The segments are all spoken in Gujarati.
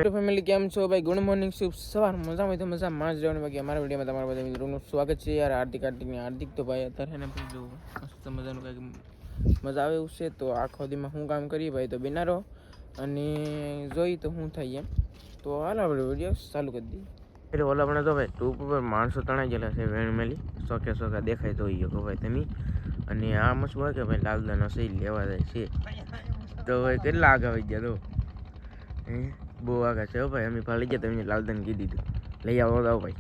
ફેમિલી કેમ છો ભાઈ? ગુડ મોર્નિંગ, શુભ સવાર. મજામાં તો મજામાં જ રહેવાનું. બાકી અમારા વિડીયોમાં તમારા બધા મિત્રોનું સ્વાગત છે. યાર હાર્દિક તો ભાઈ અત્યારે ને જો મસ્ત મજાનું કંઈક મજા આવે એવું છે. તો આખો દીમાં શું કામ કરીએ ભાઈ તો બિના રહો અને જોઈ તો શું થાય એમ. તો હાલ આપણે વિડીયો ચાલુ કરી દઈએ. એટલે ઓલા આપણે તો ભાઈ ટૂંક ઉપર માણસો તણાઈ ગયેલા છે વેણ મેલી સોકે દેખાય તો ગયો ભાઈ તમે. અને આ મસ્ત હોય કે ભાઈ લાલદાનો સહી લેવા જાય છે. તો ભાઈ કેટલા આગળ આવી ગયા તો બહુ આગળ છે ભાઈ. અમે ભાળી ગયા તમને લાલદાને કીધી દીધું લઈ આવો તો ભાઈ.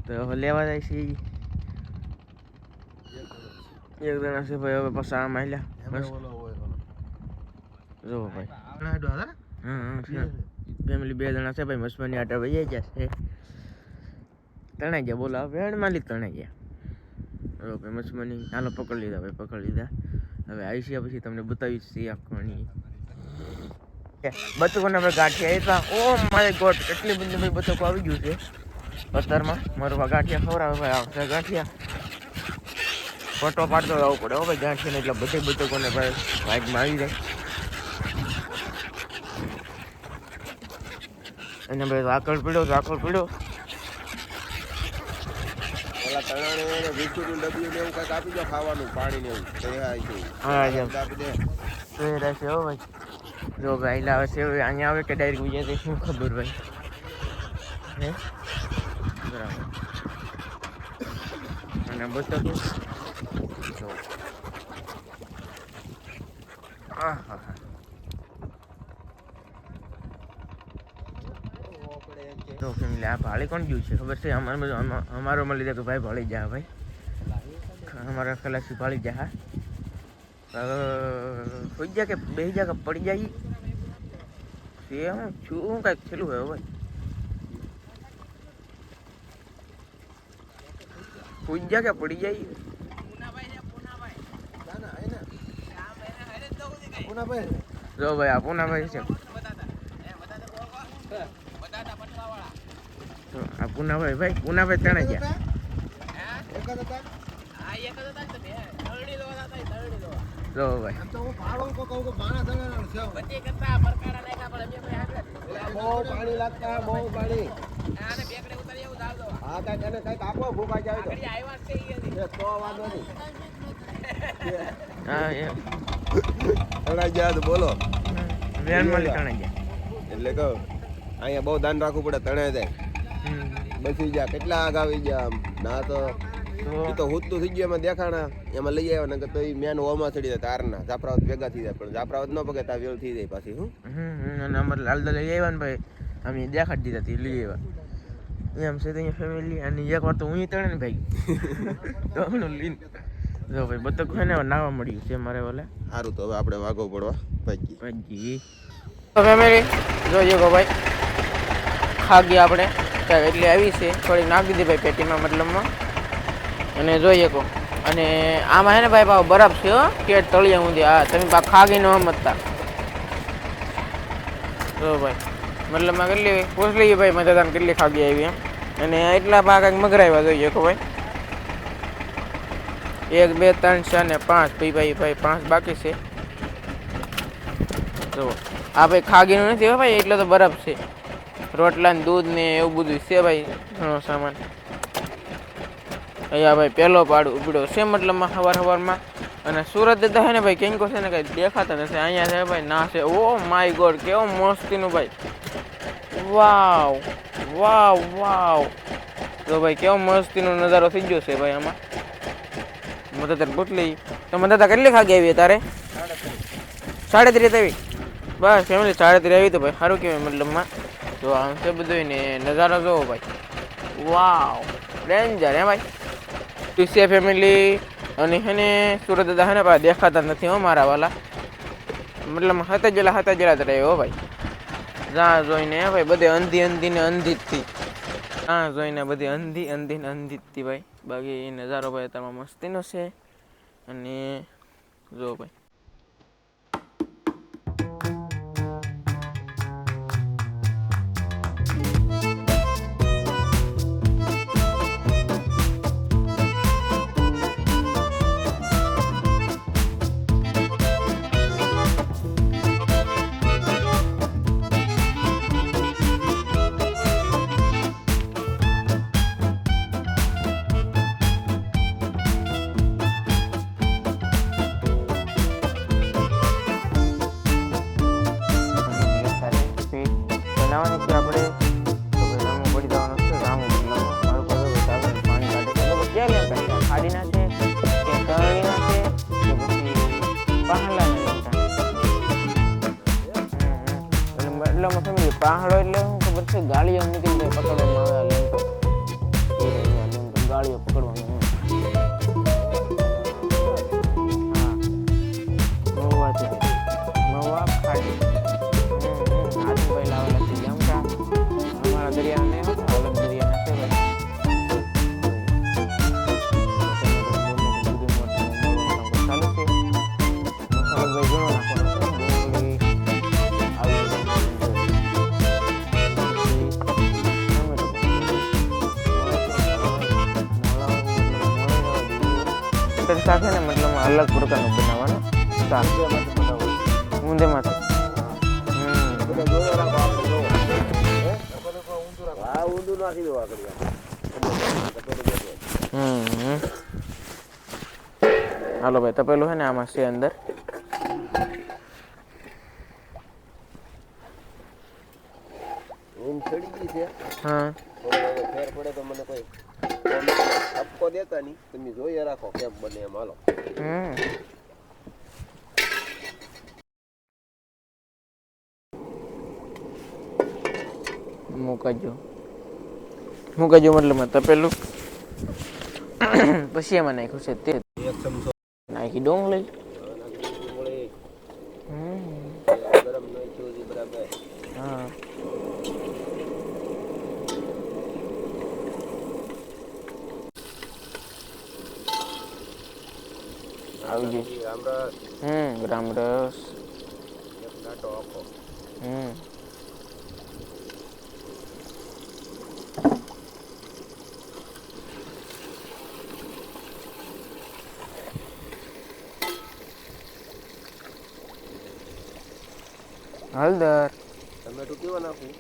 તો હવે લેવા જાય છે એક જણા છે ભાઈ. હવે પાછા આમ આવ્યા જો ભાઈ. હા ફેમિલી 2 જણા છે ભાઈ. મસ્માની આટા વહી ગયા છે. તણાઈ ગયા બોલો. વેણ માલી તણાઈ ગયા. હવે ભાઈ મસ્માની હાલો પકડી લીધા ભાઈ. પકડી લીધા. હવે આવીશું પછી તમને બતાવીશ છે આખવાની બતકોને આપણે ગાંઠિયા એ ઓ માય ગોડ કેટલી બધી ભાઈ બતકો આવી ગયું છે અત્યારમાં. મારું ગાંઠિયા ખવડાવે ભાઈ. આવશે ગાંઠિયા ફોટો પાડતો આવવું પડે હો ભાઈ ગાંઠિયાને. એટલે બધી બતકોને ભાઈ વાઇટમાં આવી જાય. અને ભાઈ ઝાકળ પીડ્યો ઓલા તણાણે વિસ્કુટનું ડબ્બી ને એવું કંઈક આપી દો ખાવાનું, પાણી ને એવું. હા આપી દે રહેશે હો ભાઈ. જો ભાઈ લાવે છે અહીંયા આવે કે ડાયરેક્ટ બીજા તે શું ખબર ભાઈ. હે બરાબર. અને બતકો તો ફેમિલી આ ભાળી કોણ ગયું છે ખબર છે? અમારો મળી જાય તો ભાઈ ભાળી જા ભાઈ. અમારા ખલાસી ભાળી જા. હા હોઈ જાય કે બેસી જાય કે પડી જાય છે હું છું કાંઈક થયેલું હોય ભાઈ. હોઈ જાય કે પડી જાય જો ભાઈ. આ પૂનાભાઈ છે. આ પૂનાભાઈ ભાઈ પૂનાભાઈ તણાઈ ગયા. જો ભાઈ પાણી લાગતા બહુ પાણી. હા કઈક એને કઈક આપો ભૂખા જાય તો વાંધો નહીં. હા એમ તણાઈ ગયા તો બોલો વેણ મળી તણાઈ ગયા. એટલે કહો અહીંયા બહુ ધ્યાન રાખવું પડે. તણાઈ જાય બસી ગયા કેટલા આગ આવી ગયા આમ ના તો તો હુતું થઈ ગયું એમાં દેખાણા એમાં લઈ આવ્યા ને તો એ મેન હોમાં ચડી જાય તારના જાફરાવત ભેગા થઈ જાય. પણ જાફરાવત ન પગે તા વેલ થઈ જાય પાછી. હું અને અમારે લાલદા લઈ આવ્યા ને ભાઈ. અમે દેખાડી દીધા હતી લઈ આવ્યા એમ છે. તો અહીંયા ફેમિલી અને એક વાર તો હું તણે ને ભાઈ તો લીન જો ભાઈ બતક છે ને નાવા મળ્યું છે મારે ઓલે. સારું તો હવે આપણે વાગો પડવા ભાઈ. તો ફેમિલી જોઈએ ગો ભાઈ ખા ગયા આપણે એટલે આવી છે. થોડી નાખી દીધી ભાઈ પેટીમાં મતલબમાં. અને જોઈએ કહો અને આમાં હે ને ભાઈ ભાવ બરફ છે હો કેટ તળિયા ઊંધી. હા તમે પા ખાગી ન સમજતા જો ભાઈ. મતલબમાં કેટલી પૂછ લઈએ ભાઈ મજાદાન કેટલી ખાગી આવી એમ. અને એટલા ભાગ કંઈક મગરાવ્યા જોઈએ કહો ભાઈ. 1 2 3 4 ને 5 ભાઈ 5 બાકી છે. જો આ ભાઈ ખાગીનું નથી હો ભાઈ. એટલે તો બરફ છે. રોટલા ને દૂધ ને એવું બધું છે ભાઈ. ઘણો સામાન અહીંયા ભાઈ પહેલો પાડો ઉપડ્યો છે મતલબમાં સવારમાં. અને સુરત દાદા છે ને ભાઈ કેંકો છે ને કંઈ દેખાતા નથી. અહીંયા છે ભાઈ ના છે. ઓ માય ગોડ કેવો મસ્તીનું ભાઈ. વાવ વાવ વાવ. તો ભાઈ કેવો મસ્તીનો નજારો થઈ ગયો છે ભાઈ આમાં. મદદ ગોટલી તો મદદ કેટલી ખાગી આવી તારે? 33.5 આવી બસ ફેમિલી. 33 આવી તો ભાઈ સારું કહેવાય મતલબમાં. તો આમ છે બધું ને નજારો જોવો ભાઈ. વાવ ડેન્જર હે ભાઈ. છે ફેમિલી. અને એને સુરત દાદા હે ને ભાઈ દેખાતા નથી હો મારા વાલા. મતલબ હતા જ રહે હો ભાઈ. જ્યાં જોઈને ભાઈ બધે અંધી ને અંધી જ્યાં જોઈને બધી અંધી ભાઈ. બાકી એ નજારો ભાઈ તમારા મસ્તીનો છે. અને જો ભાઈ બનાવવાની છે આપણે તો ભાઈ રામો પડી જવાનો છે રામો મારું કોઈ ચાલે પાણી કાઢે તો ક્યાં લેમ કાઢે ખાડીના છે કે તળીના છે કે પછી પહાડલાના લેમટા એટલે ફેમિલી પહાડો એટલે શું ખબર છે ગાળીઓ મૂકીને પકડવામાં આવે લેમટો ગાળીઓ પકડવાનું શાક છે ને મતલબ અલગ પ્રકારનું બનાવવાનું શાક ઊંધેમાંથી હાલો ભાઈ તપેલું છે ને આમાં છે અંદર ઊંઘ ચડી ગઈ છે હા ફેર પડે તો મને કોઈ આપકો દેતા નહીં તમે જોઈએ રાખો કેમ બને એમ હાલો મૂકાજો મતલબ તપેલું પછી એમાં નાખ્યું છે તે એક ચમચો નાખી ડોંગળી ગરમ નાખ્યું બરાબર હા આવી ગયું રામરસ એક નાટો આખો હળદર ટમેટું કેવા નાખું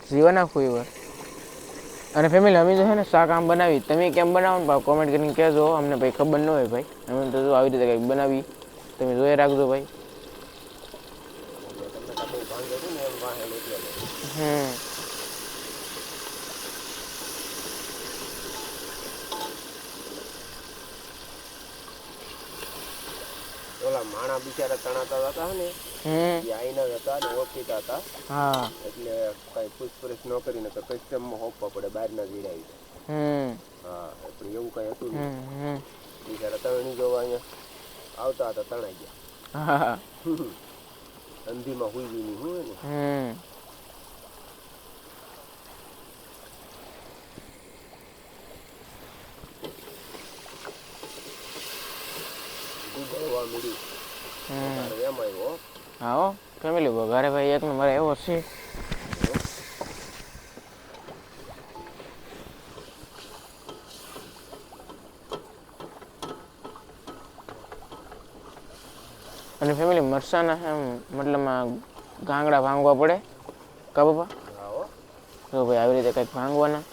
જીવા નાખવું એવા અને ફેમિલી અમે તો છે ને શાક આમ બનાવી તમે કેમ બનાવો ને ભાઈ કોમેન્ટ કરીને કહેજો અમને ભાઈ ખબર ન હોય ભાઈ અમે તો જો આવી રીતે કંઈક બનાવી તમે જોઈ રાખજો ભાઈ ઓલા માણા બિચારા તણાતા હતા ને આઈના હતા ને ઓળખીતા હતા હા એટલે કઈ પૂછપરછ ન કરીને કસ્ટમમાં હોપવા પડે બહારના જીડાવી હા પણ એવું કઈ હતું નહીં બિચારા તણી જોવા અહીંયા આવતા હતા તણાઈ ગયા અંધીમાં હુઈ ગઈ નહીં હોય ને દૂધ મળ્યું એમ આવ્યો હા ફેમિલી વઘારે ભાઈ એક નંબર એવો છે અને ફેમિલી મરસાના એમ મતલબમાં ગાંગડા ભાંગવા પડે કા બાપા તો ભાઈ આવી રીતે કંઈક ભાંગવાના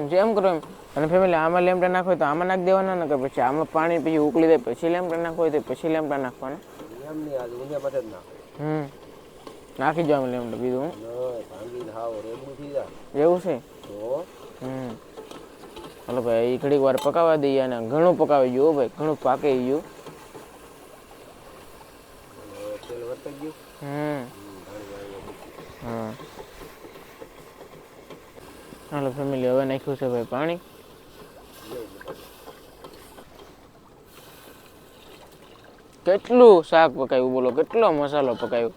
જેમ કરો એમ અને ફેમિલી આમાં લેમટા નાખો તો આમાં નાખી દેવાના ને કે પછી આમાં પાણી પછી ઉકળી જાય પછી લેમટા નાખો તો પછી લેમટા નાખવાના એમ નહીં આજે ઊંધિયા પાસે જ નાખો નાખી જાવ લેમટા બીજું ભાંગીને હાવ રેબડું થઈ જાય એવું છે તો હાલો ભાઈ ઘડીક વાર પકાવવા દઈએ અને ઘણું પકાવી ગયું ભાઈ ઘણું પાકી ગયું તેલ વર્તાઈ ગયું હા હાલો ફેમિલી હવે નાખ્યું છે ભાઈ પાણી કેટલું શાક પકાવ્યું બોલો કેટલો મસાલો પકાવ્યો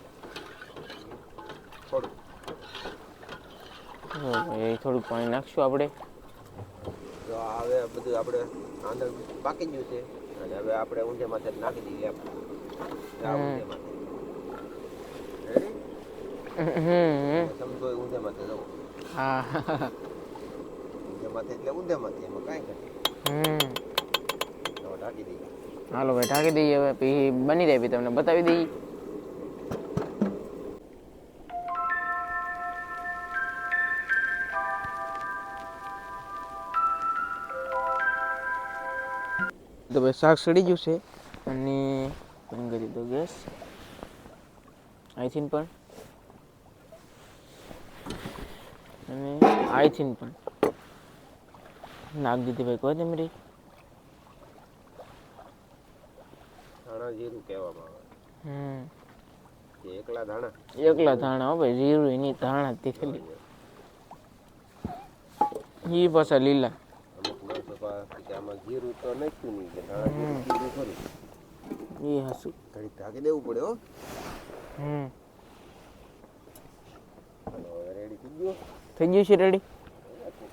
થોડુંક પાણી નાખશું આપણે તો હવે બધું આપણે અંદર પાકી ગયું છે અને હવે આપણે ઊંધિયામાં નાખી દઈએ એમ સમજો ઊંધિયામાં જવું હા ઊંધિયામાં એટલે ઊંધિયામાં એમાં કાંઈ કરે ઢાંકી દઈએ હાલો ભાઈ ઢાંકી દઈએ હવે પછી બની જાય પછી તમને બતાવી દઈએ તો ભાઈ શાક સડી ગયું છે અને બંધ કરી દીધો ગેસ આઈથીન પણ અને આઈથીન પણ નાખ દીધી ભાઈ કોથમરી ધાણા જીરું કહેવામાં આવે કે એકલા ધાણા હો ભાઈ જીરું એની ધાણા જ ખાલી ઈ પાછા લીલા અમુક માણસો પાસે આમાં જીરું તો નાખ્યું નહીં કે ધાણા જીરું ખરું એ હસું ઘડી ઢાંકી દેવું પડે હો રેડી થઈ ગયું છે રેડી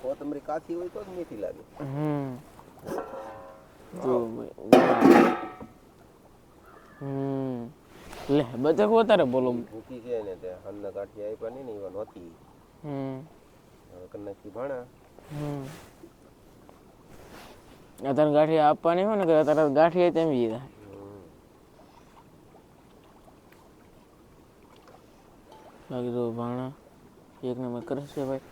કોથમરી કાચી હોય તો જ મીઠી લાગે લે બધા વધારે બોલો ભૂકી છે ને તે હનના કાઠી આપ્યા નહીં ને એવા નહોતી હવે કન્નાથી ભાણા અત્યારે ગાંઠી આપવાની હોય ને કે અત્યારે ગાંઠી તેમ જીધા બાકી તો ભાણા એક નંબર કરે છે ભાઈ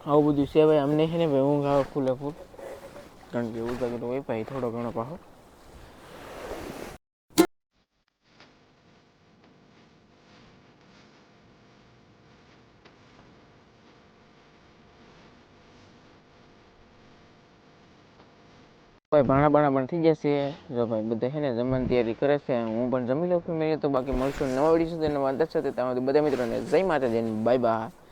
આવું બધું છે ભાઈ અમને છે ને ભાઈ ઊંઘ આવે ફૂલે ફૂલ કારણ કે એવું તો હોય ભાઈ થોડો ઘણો પાછો ભાઈ ભાણા બાણા પણ થઈ જશે જો ભાઈ બધા છે ને જમવાની તૈયારી કરે છે હું પણ જમી લઉં છું મેં તો બાકી મળશું નવા વિડીયો સાથે નવા દર્શક સાથે બધા મિત્રોને જય માતાજી બાય બાય